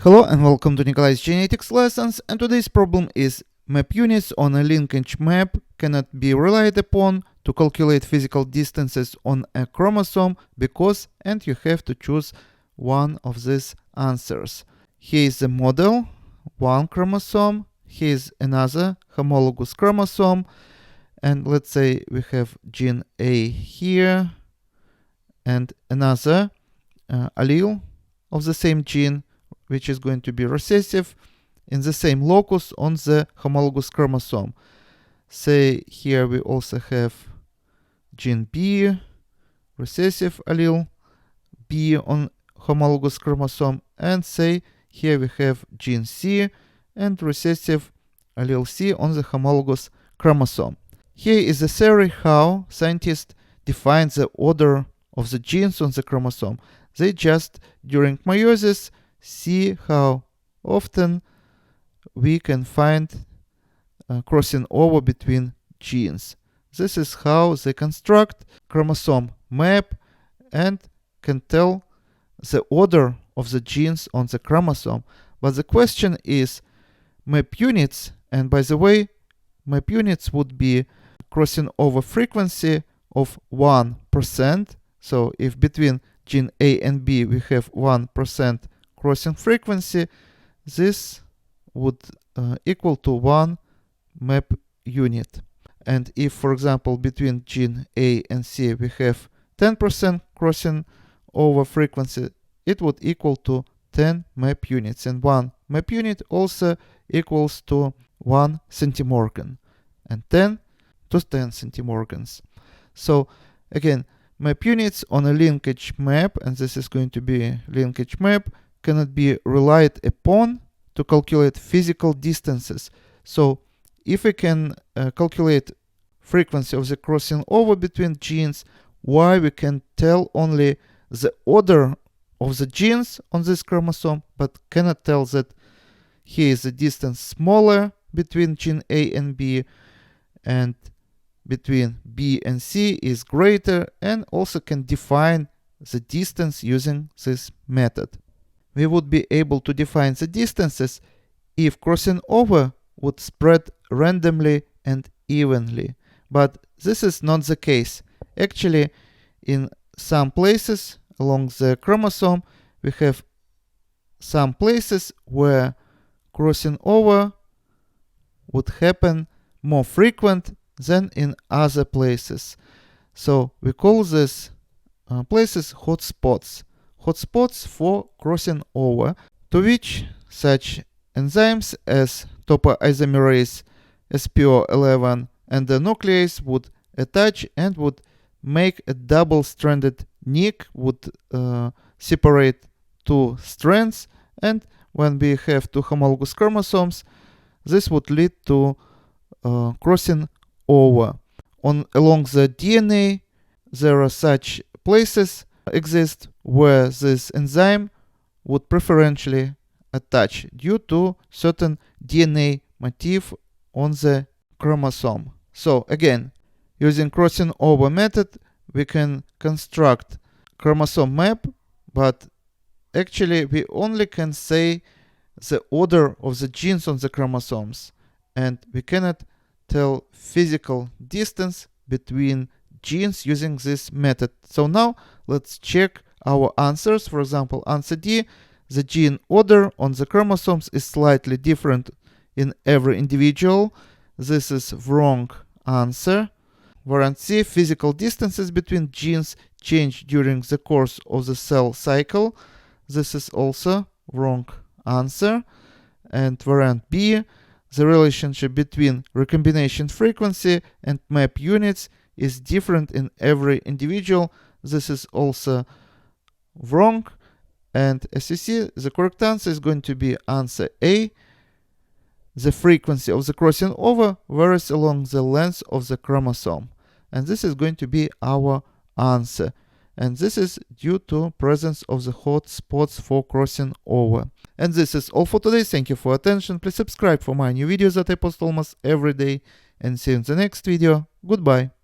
Hello and welcome to Nikolai's genetics lessons, and today's problem is map units on a linkage map cannot be relied upon to calculate physical distances on a chromosome because, and you have to choose one of these answers. Here is the model, one chromosome, here is another homologous chromosome, and let's say we have gene A here and another allele of the same gene, which is going to be recessive in the same locus on the homologous chromosome. Say here we also have gene B, recessive allele B on homologous chromosome, and say here we have gene C and recessive allele C on the homologous chromosome. Here is a theory how scientists define the order of the genes on the chromosome. They just, during meiosis, see how often we can find crossing over between genes. This is how they construct chromosome map and can tell the order of the genes on the chromosome. But the question is map units, and by the way, map units would be crossing over frequency of 1%. So if between gene A and B we have 1% crossing frequency, this would equal to 1 map unit. And if, for example, between gene A and C we have 10% crossing over frequency, it would equal to 10 map units. And 1 map unit also equals to 1 centimorgan, and 10 to 10 centimorgans. So again, map units on a linkage map, and this is going to be a linkage map, cannot be relied upon to calculate physical distances. So if we can calculate frequency of the crossing over between genes, why we can tell only the order of the genes on this chromosome, but cannot tell that here is the distance smaller between gene A and B, and between B and C is greater, and also can define the distance using this method. We would be able to define the distances if crossing over would spread randomly and evenly. But this is not the case. Actually, in some places along the chromosome, we have some places where crossing over would happen more frequent than in other places. So we call these places hotspots. Hotspots for crossing over, to which such enzymes as topoisomerase SPO11 and the nuclease would attach and would make a double-stranded nick, would separate two strands, and when we have two homologous chromosomes, this would lead to crossing over. Along the DNA, there are such places exist where this enzyme would preferentially attach due to certain DNA motif on the chromosome. So again, using crossing over method, we can construct chromosome map, but actually we only can say the order of the genes on the chromosomes, and we cannot tell physical distance between genes using this method. So now let's check our answers. For example, answer D, the gene order on the chromosomes is slightly different in every individual. This is wrong answer. Variant C, physical distances between genes change during the course of the cell cycle. This is also wrong answer. And variant B, the relationship between recombination frequency and map units is different in every individual. This is also wrong. And as you see, the correct answer is going to be answer A. The frequency of the crossing over varies along the length of the chromosome. And this is going to be our answer. And this is due to presence of the hot spots for crossing over. And this is all for today. Thank you for attention. Please subscribe for my new videos that I post almost every day. And see you in the next video. Goodbye.